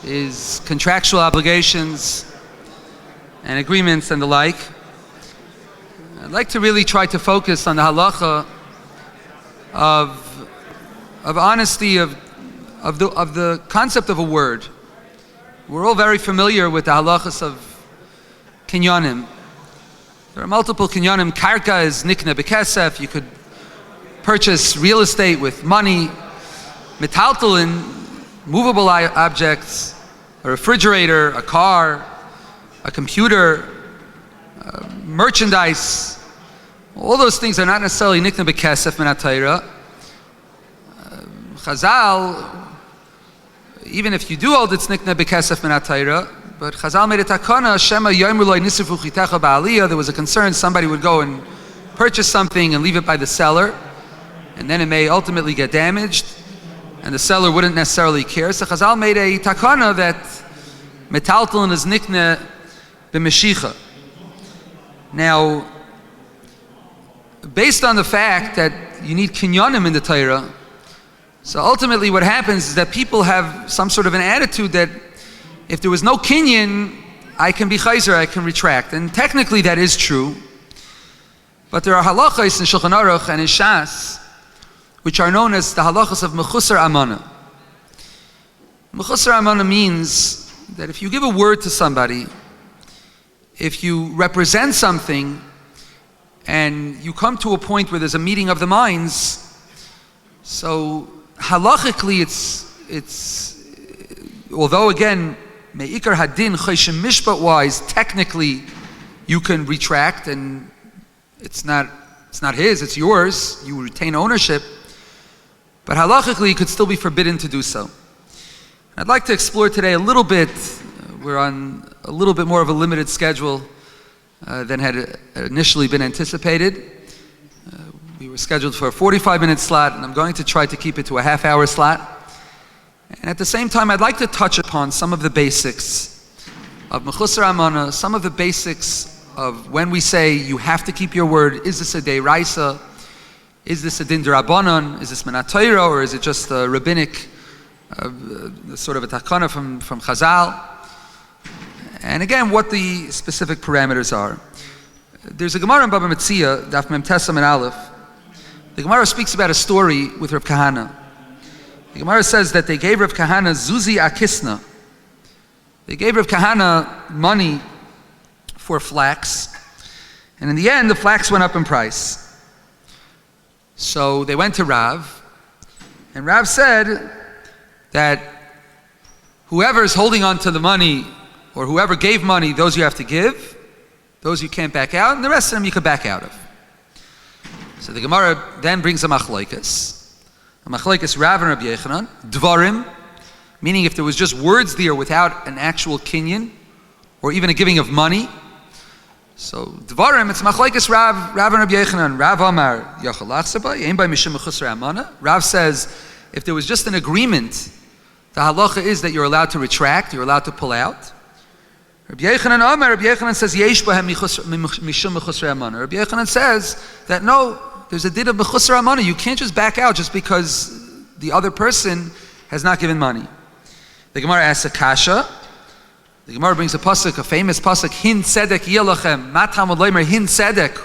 is contractual obligations and agreements and the like. I'd like to really try to focus on the halacha of honesty of the concept of a word. We're all very familiar with the halachas of kinyanim. There are multiple kinyanim. Karka is nikna bekesef. You could purchase real estate with money. Metaltalin, movable objects, a refrigerator, a car, a computer, merchandise. All those things are not necessarily nikna bekesef min ha-Torah. Chazal, even if you do hold it's nikna bekesef min ha-Torah, but Chazal made a takana, Shema yomer lo nisrifu chitecha ba'aliyah. There was a concern somebody would go and purchase something and leave it by the seller, and then it may ultimately get damaged, and the seller wouldn't necessarily care. So Chazal made a takana that metaltalin is nikna b'meshicha. Now, based on the fact that you need kinyanim in the Torah, so ultimately what happens is that people have some sort of an attitude that if there was no kinyan, I can be chayzer, I can retract. And technically that is true. But there are halachas in Shulchan Aruch and in Shas, which are known as the halachas of mechusar amana. Mechusar amana means that if you give a word to somebody, if you represent something, and you come to a point where there's a meeting of the minds, so halachically it's although again me'ikar hadin choshen mishpat wise, technically you can retract and it's not his, it's yours, you retain ownership, but halachically you could still be forbidden to do so. I'd like to explore today a little bit. We're on a little bit more of a limited schedule than had initially been anticipated. We were scheduled for a 45-minute slot, and I'm going to try to keep it to a half-hour slot. And at the same time, I'd like to touch upon some of the basics of mechusar amana, some of the basics of when we say you have to keep your word. Is this a deiraisa? Is this a din d'Rabbanan? Is this min ha-Torah, or is it just a rabbinic, sort of a takana from Chazal? And again, what the specific parameters are. There's a Gemara in Baba Metzia, Daf Mem Tesam and Aleph. The Gemara speaks about a story with Rav Kahana. The Gemara says that they gave Rav Kahana Zuzi Akisna. They gave Rav Kahana money for flax, and in the end, the flax went up in price. So they went to Rav, and Rav said that whoever's holding on to the money, or whoever gave money, those you have to give, those you can't back out, and the rest of them you can back out of. So the Gemara then brings a machlokes Rav and Rabbi Yechanan, dvarim, meaning if there was just words there without an actual kinyan, or even a giving of money. So dvarim, it's machlokes Rav and Rabbi Yechanan. Rav Amar yachal achsaba, yein by mishum mechusar amana. Rav says if there was just an agreement, the halacha is that you're allowed to retract, you're allowed to pull out. Rabbi Yechanan says yesh bahem mishum mechusar amana. Rabbi Yechanan says that no, there's a din of mechusar amana. You can't just back out just because the other person has not given money. The Gemara asks a kasha. The Gemara brings a pasuk, a famous pasuk, hin tzedek yelachem. Matam odleimer hin tzedek.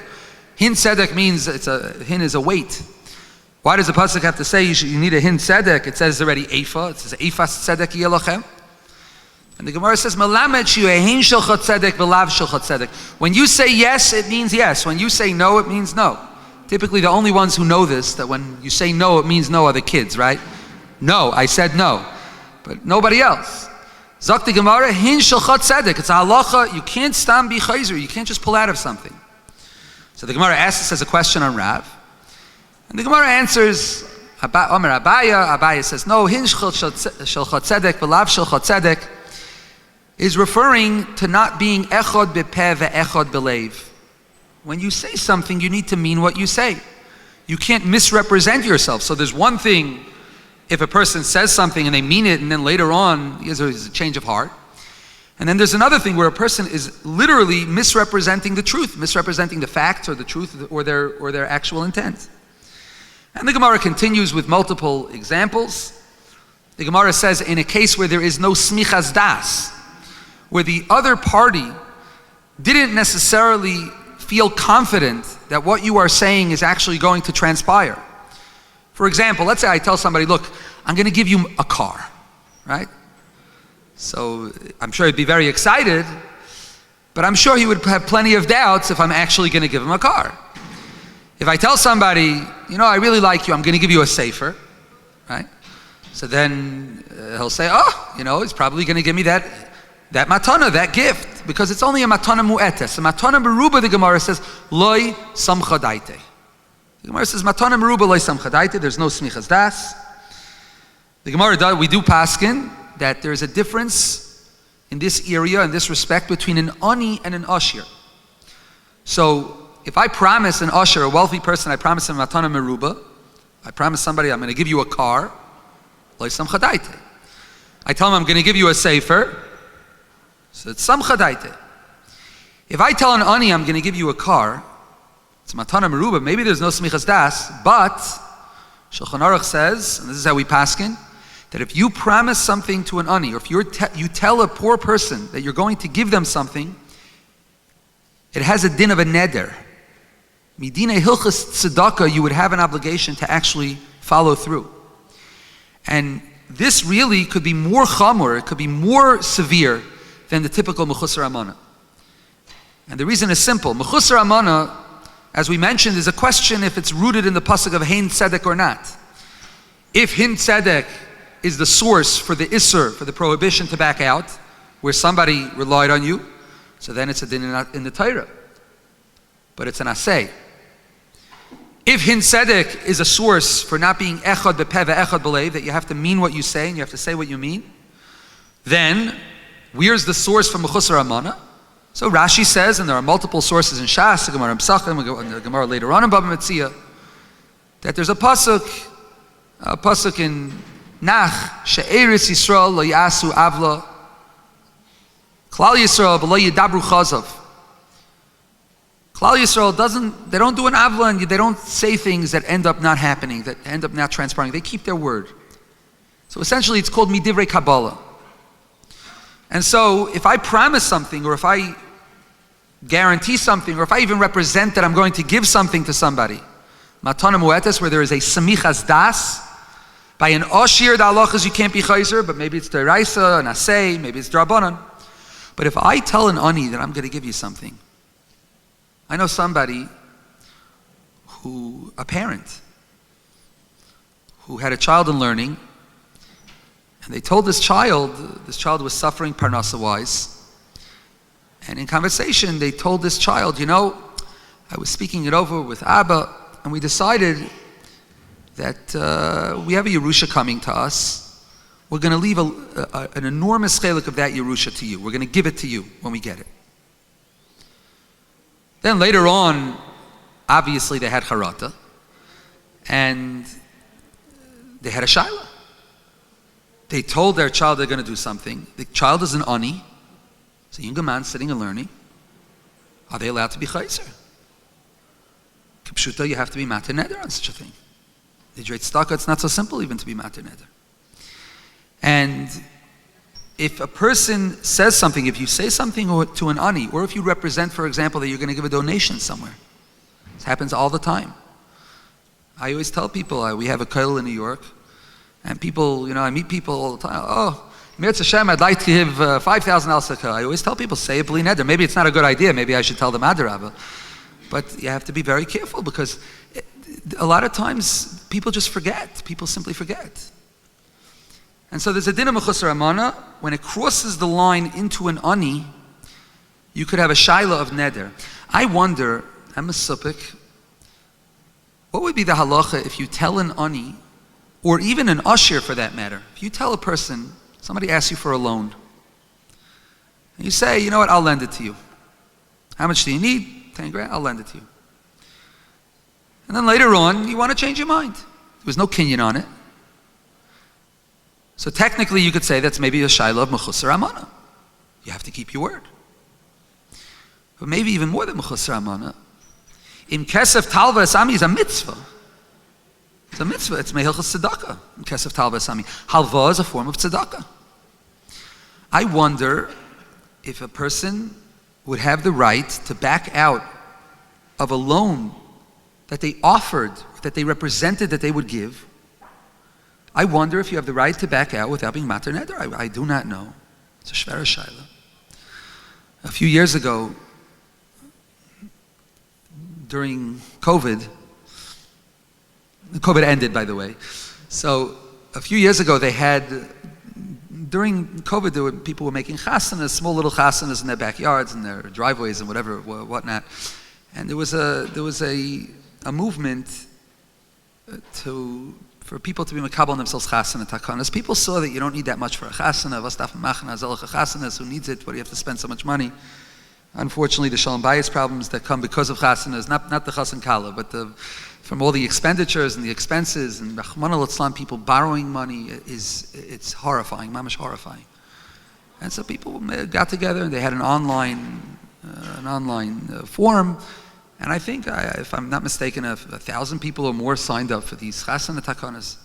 Hin tzedek means hin is a weight. Why does the pasuk have to say you need a hin tzedek? It says already ephah. It says ephah tzedek yelachem. And the Gemara says, "Melamed shu ein shel tzedek v'lav shel tzedek." When you say yes, it means yes. When you say no, it means no. Typically, the only ones who know this, that when you say no, it means no, are the kids, right? No, I said no, but nobody else. Zok the Gemara, hin shel tzedek. It's a halacha. You can't stam be chayzer. You can't just pull out of something. So the Gemara asks as a question on Rav, and the Gemara answers, Omer Abaya. Abaya says, no, hin shel tzedek v'lav shel tzedek is referring to not being echad bepeh ve'echad belev. When you say something, you need to mean what you say. You can't misrepresent yourself. So there's one thing if a person says something and they mean it, and then later on there's a change of heart. And then there's another thing where a person is literally misrepresenting the truth, misrepresenting the facts or the truth or their actual intent. And the Gemara continues with multiple examples. The Gemara says in a case where there is no smichas das, where the other party didn't necessarily feel confident that what you are saying is actually going to transpire. For example, let's say I tell somebody, look, I'm going to give you a car, right? So I'm sure he'd be very excited, but I'm sure he would have plenty of doubts if I'm actually going to give him a car. If I tell somebody, I really like you, I'm going to give you a sefer, right? So then he'll say, he's probably going to give me that matana, that gift, because it's only a matana mu'etes. A matana meruba, the Gemara says, loy samcha daite. The Gemara says, matana meruba loy samcha daite, there's no smichas das. The Gemara, we do paskin that there's a difference in this area, in this respect, between an ani and an ashir. So, if I promise an ashir, a wealthy person, I promise him matana meruba, I promise somebody I'm going to give you a car, loy samcha daite. I tell him I'm going to give you a sefer, so it's samcha daite. If I tell an ani I'm going to give you a car, it's matana meruba, maybe there's no smichas das, but Shulchan Aruch says, and this is how we paskin, that if you promise something to an ani, or if you tell a poor person that you're going to give them something, it has a din of a neder. Midina hilchas tzedakah, you would have an obligation to actually follow through. And this really could be more chamor, it could be more severe than the typical mechusar amana. And the reason is simple. Mechusar amana, as we mentioned, is a question if it's rooted in the pasuk of hein tzedek or not. If hin tzedek is the source for the isser, for the prohibition to back out, where somebody relied on you, so then it's a din in the Torah. But it's an asay. If hin tzedek is a source for not being echad bepeh ve'echad b'leiv, that you have to mean what you say and you have to say what you mean, then where's the source for mechusar amana? So Rashi says, and there are multiple sources in Shas, the Gemara in Pesachim, and the Gemara later on in Bava Metzia, that there's a pasuk in Nach, she'eretz Yisrael lo yasu avla, Klal Yisrael v'lo yidabru chazav. Klal Yisrael they don't do an avla, and they don't say things that end up not happening, that end up not transpiring. They keep their word. So essentially it's called midivrei Kabbalah. And so if I promise something, or if I guarantee something, or if I even represent that I'm going to give something to somebody, matana mu'etes, where there is a samichas das, by an ashir, the halachas you can't be chayzer, but maybe it's deraisa, an asay, maybe it's drabanan. But if I tell an ani that I'm going to give you something, I know somebody a parent, who had a child in learning, and they told this child was suffering parnasa-wise, and in conversation they told this child, I was speaking it over with Abba, and we decided that we have a Yerusha coming to us. We're going to leave an enormous chelik of that Yerusha to you. We're going to give it to you when we get it. Then later on, obviously they had charata, and they had a shaila. They told their child they're going to do something. The child is an ani. It's a younger man sitting and learning. Are they allowed to be chayzer? Kipshuta, you have to be matir neder on such a thing. The Dreit Staka, it's not so simple even to be matir neder. And if a person says something, if you say something to an ani, or if you represent, for example, that you're going to give a donation somewhere, this happens all the time. I always tell people, we have a kollel in New York, and people, I meet people all the time, Mirz Hashem, I'd like to give 5,000 al sakah. I always tell people, say a bli neder. Maybe it's not a good idea, maybe I should tell them adarabah. But you have to be very careful, because a lot of times people just forget. People simply forget. And so there's a din of mechusar amana. When it crosses the line into an ani, you could have a shaila of neder. I wonder, I'm a supik, what would be the halacha if you tell an ani, or even an ashir for that matter, if you tell a person, somebody asks you for a loan, and you say, you know what, I'll lend it to you. How much do you need? 10 grand, I'll lend it to you. And then later on, you want to change your mind. There was no kinyan on it. So technically you could say that's maybe a shaila of mechusar amana. You have to keep your word. But maybe even more than mechusar amana, im kesef talva esami is a mitzvah. It's It's a mitzvah. It's mehilchas tzedakah. Kesef tal b'asami. Halva is a form of tzedakah. I wonder if a person would have the right to back out of a loan that they offered, that they represented that they would give. I wonder if you have the right to back out without being mater neder. I do not know. It's a shvera shaila. A few years ago, during COVID ended, by the way. So a few years ago, during COVID, people were making chasanas, small little chasanas in their backyards and their driveways and whatnot. And there was a movement for people to be makabel themselves chasana takanas. People saw that you don't need that much for a chasana. Vastaf machna zelach chasanas. Who needs it? What do you have to spend so much money? Unfortunately, the shalom bayis problems that come because of chasanas, not the chasan kala, but from all the expenditures and the expenses and Rahman al-Islam, people borrowing money it's horrifying, mamish horrifying. And so people got together and they had an online forum. And I think, if I'm not mistaken, 1,000 people or more signed up for these chasana takanas.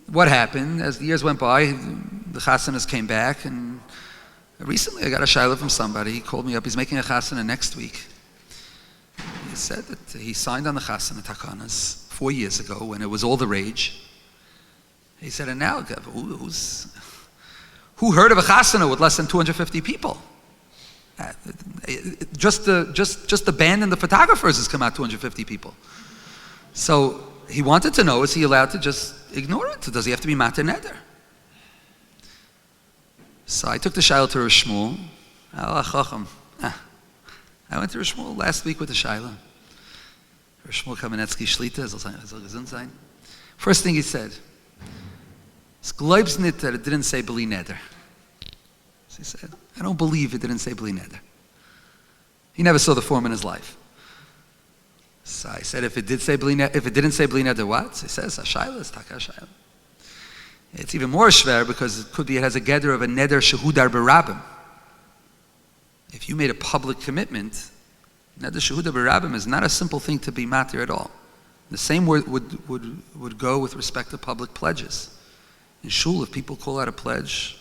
What happened? As the years went by, the chasanas came back, and recently I got a shayla from somebody. He called me up. He's making a chasana next week. He said that he signed on the chasana takanas 4 years ago when it was all the rage. He said, and now, who heard of a chasana with less than 250 people? Just the band and the photographers has come out 250 people. So he wanted to know, is he allowed to just ignore it? Does he have to be mater neder? So I took the shayla to Rosh Shmuel. I went to Rosh Shmuel last week with the shayla. Rosh Shmuel Kamenetsky Shlita, soll gesund sein. First thing he said, es glaubst nicht that it didn't say b'li neder. So he said, I don't believe it didn't say b'li neder. He never saw the form in his life. So I said, if it didn't say b'li neder, what? So he says, hashayla is taka hashayla. It's even more shver because it has a gather of a neder shehudar berabim. If you made a public commitment, neder shehudar berabim is not a simple thing to be matir at all. The same word would go with respect to public pledges. In shul, if people call out a pledge,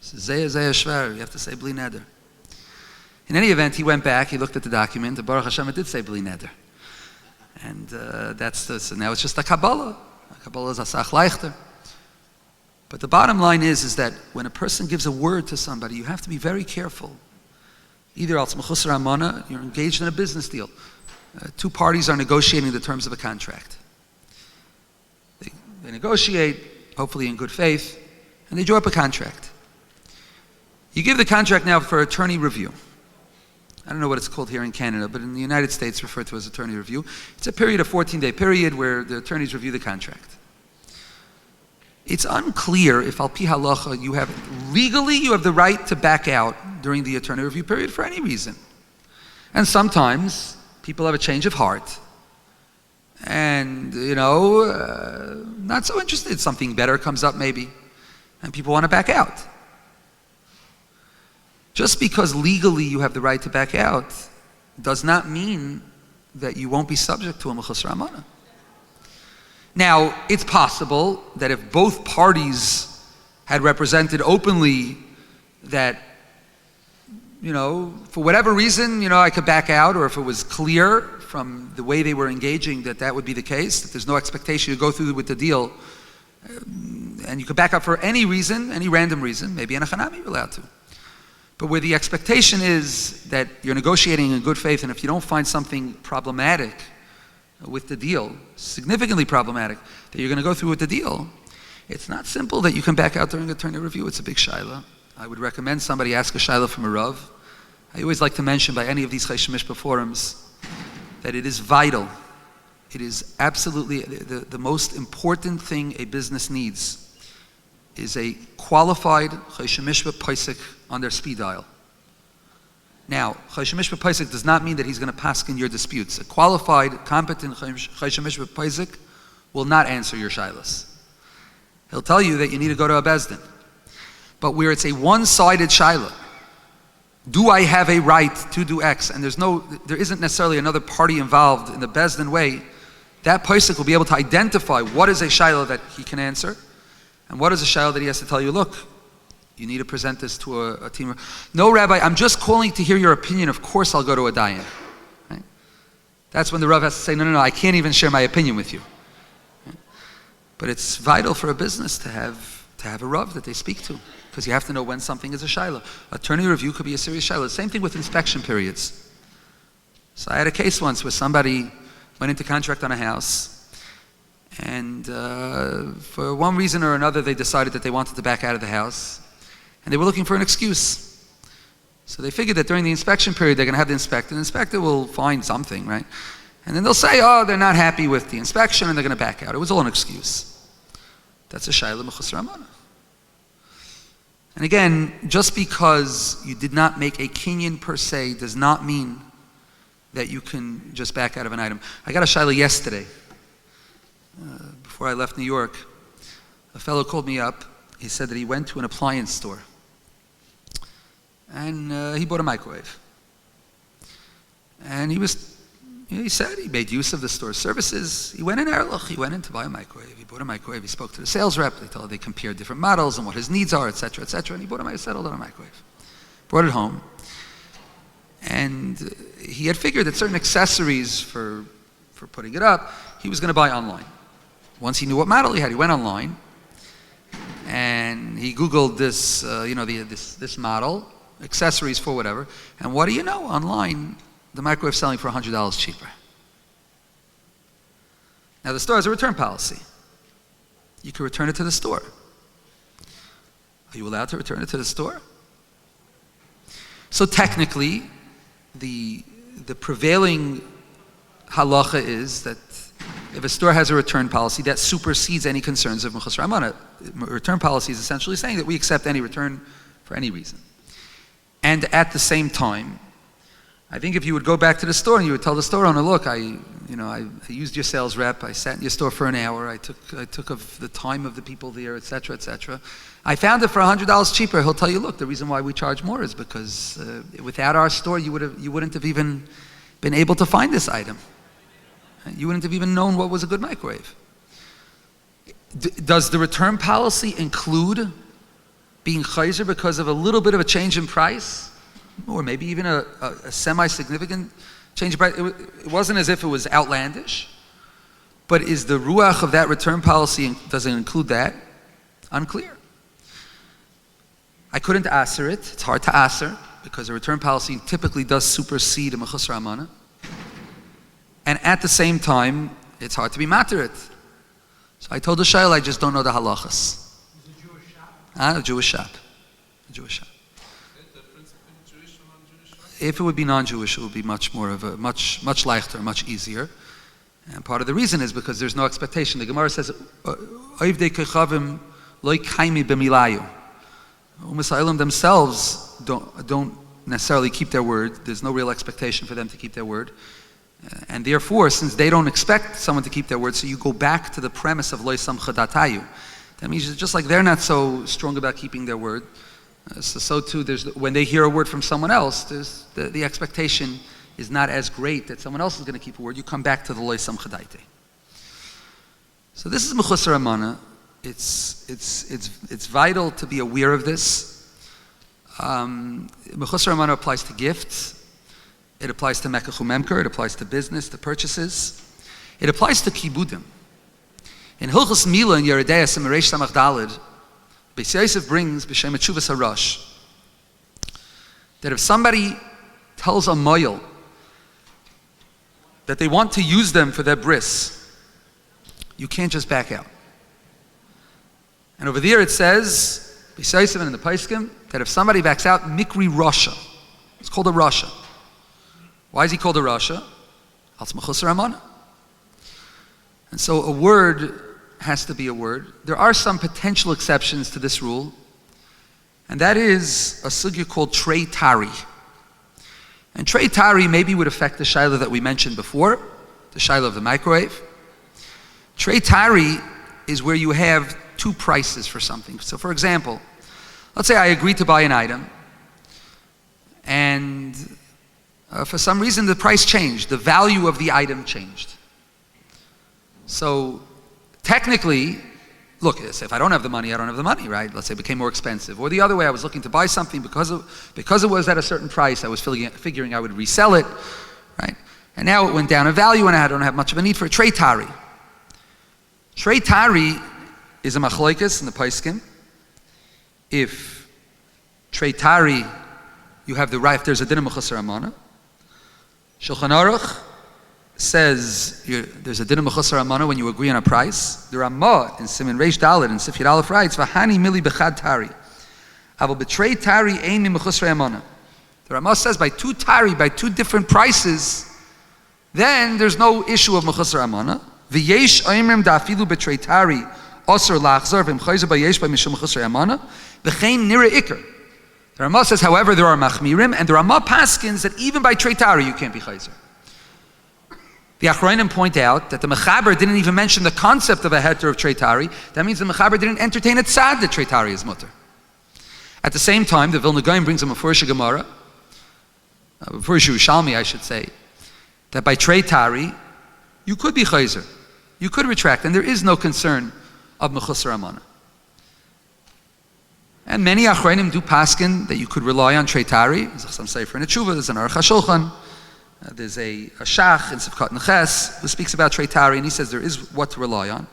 Zeya shver, you have to say bli neder. In any event, he went back, he looked at the document, and Baruch Hashem, it did say bli neder. And so now it's just a Kabbalah. A Kabbalah is asach leichter. But the bottom line is that when a person gives a word to somebody, you have to be very careful. Either al tzmachus ramana, you're engaged in a business deal. Two parties are negotiating the terms of a contract. They negotiate, hopefully in good faith, and they draw up a contract. You give the contract now for attorney review. I don't know what it's called here in Canada, but in the United States, it's referred to as attorney review. It's a 14-day period where the attorneys review the contract. It's unclear if al pi halacha you have the right to back out during the attorney review period for any reason. And sometimes people have a change of heart and, not so interested. Something better comes up maybe, and people want to back out. Just because legally you have the right to back out does not mean that you won't be subject to a mechus ramana. Now, it's possible that if both parties had represented openly that, for whatever reason, I could back out, or if it was clear from the way they were engaging that would be the case, that there's no expectation to go through with the deal, and you could back out for any reason, any random reason, maybe in a chanami you're allowed to. But where the expectation is that you're negotiating in good faith, and if you don't find something problematic with the deal, significantly problematic, that you're going to go through with the deal, it's not simple that you can back out during attorney review. It's a big shaila. I would recommend somebody ask a shaila from a rav. I always like to mention by any of these Chesed Mishpah forums that it is vital. It is absolutely the most important thing a business needs is a qualified Chesed Mishpah Paisik on their speed dial. Now, Chesed Mishpah Paisik does not mean that he's going to paskin your disputes. A qualified, competent Chesed Mishpah Paisik will not answer your shaylas. He'll tell you that you need to go to a bezdin. But where it's a one-sided shayla, do I have a right to do X? And there isn't necessarily another party involved in the bezdin way. that posek will be able to identify what is a shayla that he can answer, and what is a shayla that he has to tell you, look, you need to present this to a team. No, Rabbi, I'm just calling to hear your opinion. Of course I'll go to a dayan. Right? That's when the Rav has to say, no, I can't even share my opinion with you. Right? But it's vital for a business to have a Rav that they speak to, because you have to know when something is a shayla. Attorney review could be a serious shayla. Same thing with inspection periods. So I had a case once where somebody went into contract on a house, and for one reason or another they decided that they wanted to back out of the house. And they were looking for an excuse. So they figured that during the inspection period, they're going to have the inspector. The inspector will find something, right? And then they'll say, oh, they're not happy with the inspection, and they're going to back out. It was all an excuse. That's a shayla mechusar amana. And again, just because you did not make a kinyan per se does not mean that you can just back out of an item. I got a shayla yesterday. Before I left New York, a fellow called me up. He said that he went to an appliance store. And he bought a microwave. And he said he made use of the store's services. He went in Erlich, he went in to buy a microwave. He bought a microwave, he spoke to the sales rep, they compared different models and what his needs are, etc., etc. And he bought a settled on a microwave. Brought it home. And he had figured that certain accessories for putting it up, he was going to buy online. Once he knew what model he had, he went online. And he Googled this, this model, accessories for whatever, and what do you know? Online, the microwave's selling for $100 cheaper. Now the store has a return policy. You can return it to the store. Are you allowed to return it to the store? So technically, the prevailing halacha is that if a store has a return policy, that supersedes any concerns of mechusar amana. Return policy is essentially saying that we accept any return for any reason. And at the same time, I think if you would go back to the store and you would tell the store owner, look, I used your sales rep, I sat in your store for an hour, I took of the time of the people there, etc., etc. I found it for $100 cheaper. He'll tell you, look, the reason why we charge more is because without our store, you wouldn't have even been able to find this item. You wouldn't have even known what was a good microwave. Does the return policy include being chayzer because of a little bit of a change in price? Or maybe even a semi-significant change in price? It wasn't as if it was outlandish. But is the ruach of that return policy, does it include that? Unclear. I couldn't answer it. It's hard to answer because a return policy typically does supersede a mechusar amana. And at the same time, it's hard to be matter it. So I told the shayla, I just don't know the halachas. Is it a Jewish shop? A Jewish shop. A Jewish shop. Is there a difference between Jewish and non-Jewish shops? If it would be non-Jewish, it would be much more of a, much leichter, much easier. And part of the reason is because there's no expectation. The Gemara says, Oivdei kechavim loy kaimi b'milayu. U'misha'ilim themselves don't necessarily keep their word. There's no real expectation for them to keep their word. And therefore, since they don't expect someone to keep their word, so you go back to the premise of loy samcha datayu. That means just like they're not so strong about keeping their word, so too, when they hear a word from someone else, the expectation is not as great that someone else is going to keep a word. You come back to the loy samcha daite. So this is mechusar amana. It's vital to be aware of this. Mechusar amana applies to gifts. It applies to mekach u'memker. It applies to business, to purchases. It applies to kibudim. In Hilchos Mila in Yeridei and Mereish Samach Daled, Beis Yosef brings b'shem Tshuvas Harash that if somebody tells a moyel that they want to use them for their bris, you can't just back out. And over there it says, Beis Yosef and in the Paiskim, that if somebody backs out, mikri rasha. It's called a rasha. Why is he called a rasha? Al mechusar amana. And so a word has to be a word. There are some potential exceptions to this rule, and that is a sugya called trei tari. And trei tari maybe would affect the shayla that we mentioned before, the shayla of the microwave. Trei tari is where you have two prices for something. So for example, let's say I agreed to buy an item, and for some reason the price changed, the value of the item changed. So technically, look, if I don't have the money, I don't have the money, right? Let's say it became more expensive. Or the other way, I was looking to buy something because it was at a certain price, I was figuring I would resell it, right? And now it went down in value and I don't have much of a need for a trei tari. Trei tari is a machloikis in the Paiskim. If trei tari, you have the right, if there's a din of mechusar amana. Shulchan Aruch says there's a din of mechusar amana when you agree on a price. The Ramah in Siman Reish Dalet and Sif Yud Aleph writes, "V'hani mili bechad tari, aval b'trei tari ein mi mechusar amana." The Ramah says by two different prices, then there's no issue of mechusar amana. V'yesh oimrim da'afilu b'trei tari osur lachzor v'mchayzer b'yesh b'mishum mechusar amana v'chein nira ikr. The Ramah says, however, there are machmirim, and the Ramah paskins that even by trei tari you can't be chayzer. The Achronim point out that the Mechaber didn't even mention the concept of a heter of trei tari. That means the Mechaber didn't entertain it sad that trei tari is mutter. At the same time, the Vilna Gaon brings a Mefurish Gemara, Mefurish Yerushalmi, I should say, that by trei tari you could be chayzer, you could retract, and there is no concern of mechusar amana. And many Achronim do paskin that you could rely on trei tari. There's some Sefer in a Tshuva, there's an Aruch HaShulchan. There's a Shach in Sivkat Neches who speaks about trei tari, and he says there is what to rely on.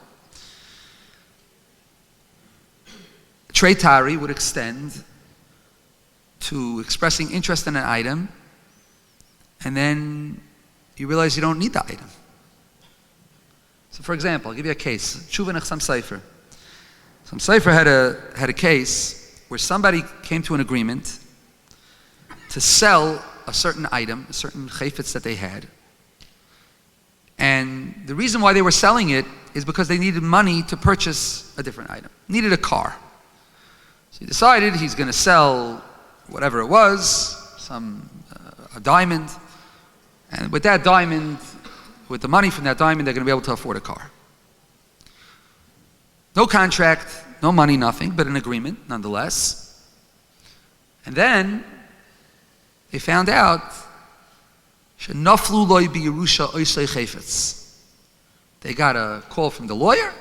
Trei tari would extend to expressing interest in an item, and then you realize you don't need the item. So, for example, I'll give you a case. Tshuva Nechsam Sefer. Some Sefer had a case where somebody came to an agreement to sell a certain item, a certain chayfetz that they had. And the reason why they were selling it is because they needed money to purchase a different item. Needed a car. So he decided he's going to sell whatever it was, a diamond. And with that diamond, with the money from that diamond, they're going to be able to afford a car. No contract, no money, nothing, but an agreement nonetheless. And then they found out they got a call from the lawyer.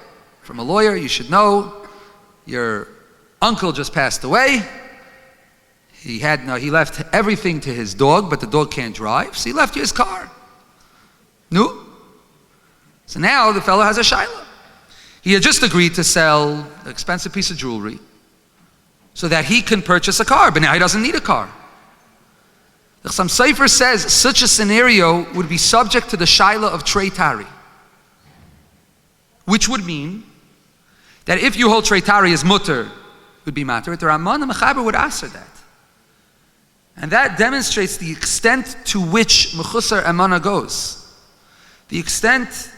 From a lawyer, you should know, your uncle just passed away. He left everything to his dog, but the dog can't drive, so he left you his car. No? So now the fellow has a shaila. He had just agreed to sell an expensive piece of jewelry so that he can purchase a car, but now he doesn't need a car. The Chassam Sofer says such a scenario would be subject to the shaila of trei tari, which would mean that if you hold trei tari as mutter, would be matter, the Ramban and Mechaber would answer that. And that demonstrates the extent to which mechusar amana goes. The extent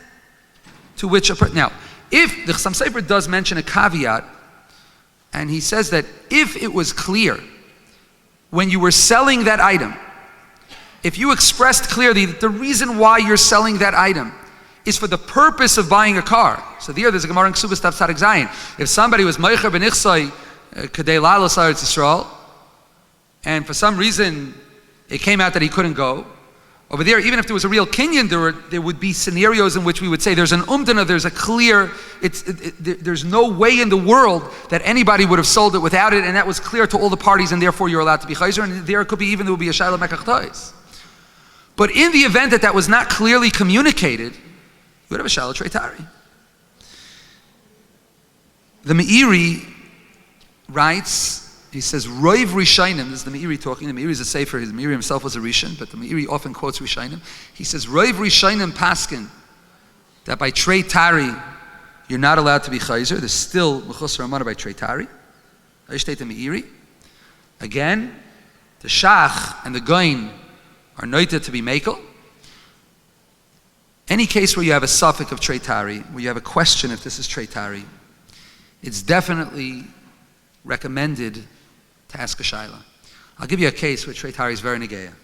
to which now, if the Chassam Sofer does mention a caveat, and he says that if it was clear when you were selling that item, if you expressed clearly that the reason why you're selling that item is for the purpose of buying a car. So there's a Gemara in Ksubas Tav Tzadik Zayin. If somebody was meicher b'nichsai kadei lalos Eretz Yisrael, and for some reason it came out that he couldn't go, over there, even if there was a real kinyan, there would be scenarios in which we would say there's an umdana, there's a clear, there's no way in the world that anybody would have sold it without it, and that was clear to all the parties, and therefore you're allowed to be chayzer, and there would be a shayla mekach tois. But in the event that that was not clearly communicated, you would have a shayla trei tari. The Meiri writes, he says, Roiv Rishainim, this is the Meiri talking, the Meiri is a sefer, his Meiri himself was a Rishon, but the Meiri often quotes Rishainim. He says, Roiv Rishainim paskin, that by trei tari, you're not allowed to be chayzer, there's still mechusar amana by trei tari. I state the Meiri. Again, the Shach and the Goin are noted to be mekel. Any case where you have a suffix of trei tari, where you have a question if this is trei tari, it's definitely recommended to ask a shaila. I'll give you a case where trei tari is very negeya.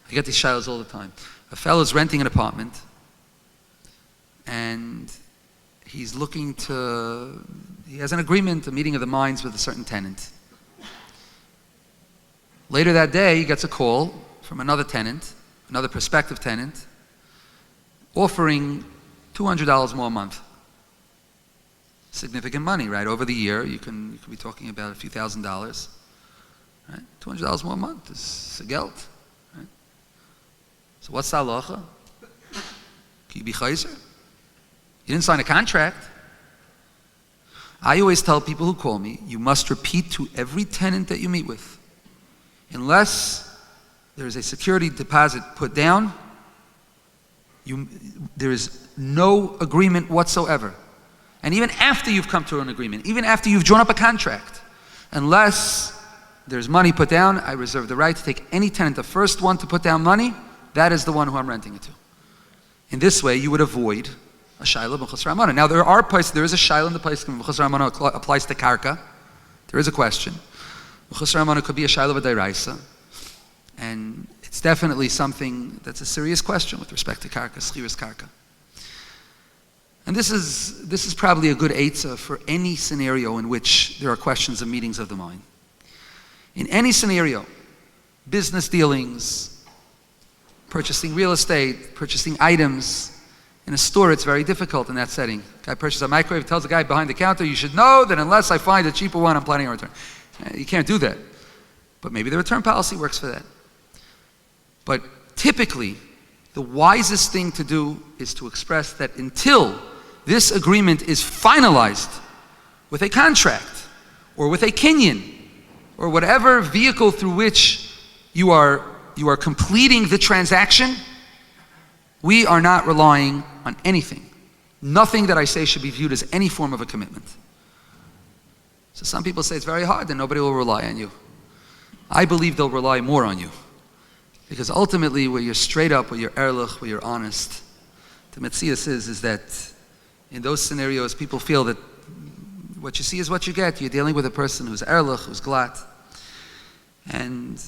I get these shailas all the time. A fellow's renting an apartment, and he has an agreement, a meeting of the minds with a certain tenant. Later that day, he gets a call from another tenant, another prospective tenant, offering $200 more a month. Significant money, right? Over the year, you can be talking about a few $1,000s. Right? $200 more a month is geld. Right? So what's the halacha? Can you be chayzer? You didn't sign a contract. I always tell people who call me, you must repeat to every tenant that you meet with, unless there is a security deposit put down, there is no agreement whatsoever. And even after you've come to an agreement, even after you've drawn up a contract, unless there's money put down, I reserve the right to take any tenant, the first one to put down money, that is the one who I'm renting it to. In this way, you would avoid a shayla b'chus ramana. Now, there is a shayla in the place b'chus ramana applies to karka. There is a question. B'chus ramana could be a shayla b'dairaisa. And it's definitely something that's a serious question with respect to karka, schiras karka. And this is probably a good eitzah for any scenario in which there are questions of meetings of the mind. In any scenario, business dealings, purchasing real estate, purchasing items, in a store it's very difficult in that setting. Guy purchases a microwave, tells the guy behind the counter, you should know that unless I find a cheaper one, I'm planning on return. You can't do that. But maybe the return policy works for that. But typically, the wisest thing to do is to express that until this agreement is finalized with a contract or with a kinyan or whatever vehicle through which you are completing the transaction, we are not relying on anything. Nothing that I say should be viewed as any form of a commitment. So some people say it's very hard and nobody will rely on you. I believe they'll rely more on you. Because ultimately, where you're straight up, where you're ehrlich, where you're honest, the metzias is that in those scenarios, people feel that what you see is what you get. You're dealing with a person who's ehrlich, who's glatt. And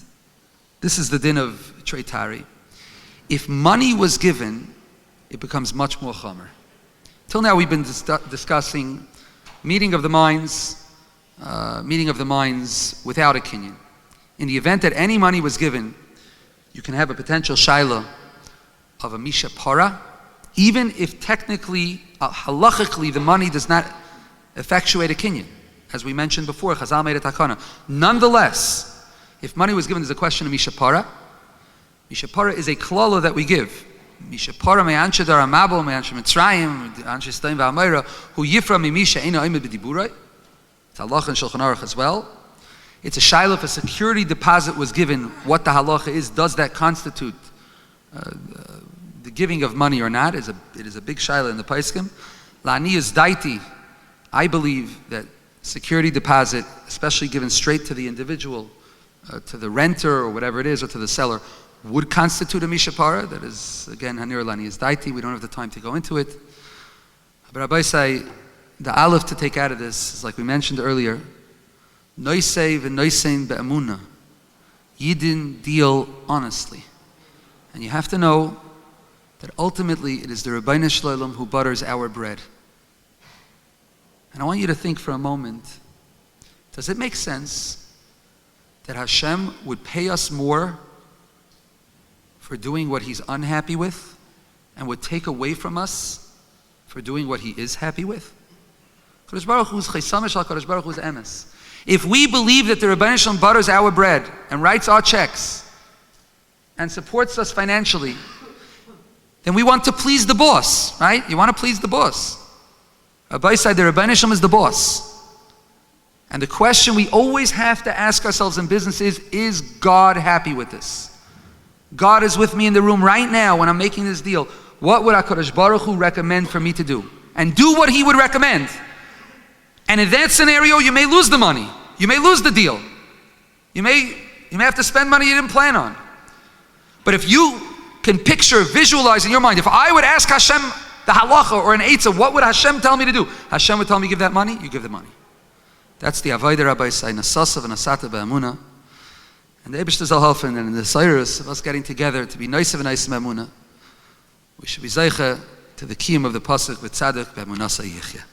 this is the din of treitari. If money was given, it becomes much more chomer. Till now, we've been discussing meeting of the minds without a kinyan. In the event that any money was given, you can have a potential shaila of a misha para, even if technically, halachically, the money does not effectuate a kinyan. As we mentioned before, Chazal made a takana. Nonetheless, if money was given, there's a question of misha para. Misha para is a klala that we give. Misha para me'anshe dar amabo, me'anshe mitzrayim, anshe stein va'amayra, hu yifra mimisha eina oimed b'diburay. It's halacha and Shulchan Aruch as well. It's a shayla if a security deposit was given, what the halacha is, does that constitute the giving of money or not? It is a big shayla in the Paiskim. La'ani is daiti. I believe that security deposit, especially given straight to the individual, to the renter or whatever it is, or to the seller, would constitute a mishapara. That is, again, hanir la'ani is daiti. We don't have the time to go into it. But Rabbi say, the aleph to take out of this is like we mentioned earlier, Noisei v'noisein be'amuna. Yidin deal honestly. And you have to know that ultimately it is the Rebbeinu Shloim who butters our bread. And I want you to think for a moment, does it make sense that Hashem would pay us more for doing what He's unhappy with and would take away from us for doing what He is happy with? Kadosh Baruch Hu is chesamish al Kadosh Baruch Hu is emes. If we believe that the Rebbeinu Shalom butters our bread and writes our checks and supports us financially, then we want to please the boss, right? You want to please the boss. Rabbi said the Rebbeinu Shalom is the boss. And the question we always have to ask ourselves in business is God happy with this? God is with me in the room right now when I'm making this deal. What would HaKadosh Baruch Hu recommend for me to do? And do what He would recommend. And in that scenario, you may lose the money. You may lose the deal. You may have to spend money you didn't plan on. But if you can picture, visualize in your mind, if I would ask Hashem the halacha or an eitzah, what would Hashem tell me to do? Hashem would tell me, give that money, you give the money. That's the avodah Rabbi say, nasasav and nasata be'amuna. And the Eibishter zal helfen, and in the Cyrus of us getting together to be nice and nice be'amuna, we should be zeicha to the kiyum of the pasuk with tzaddik be'amunasa yichya.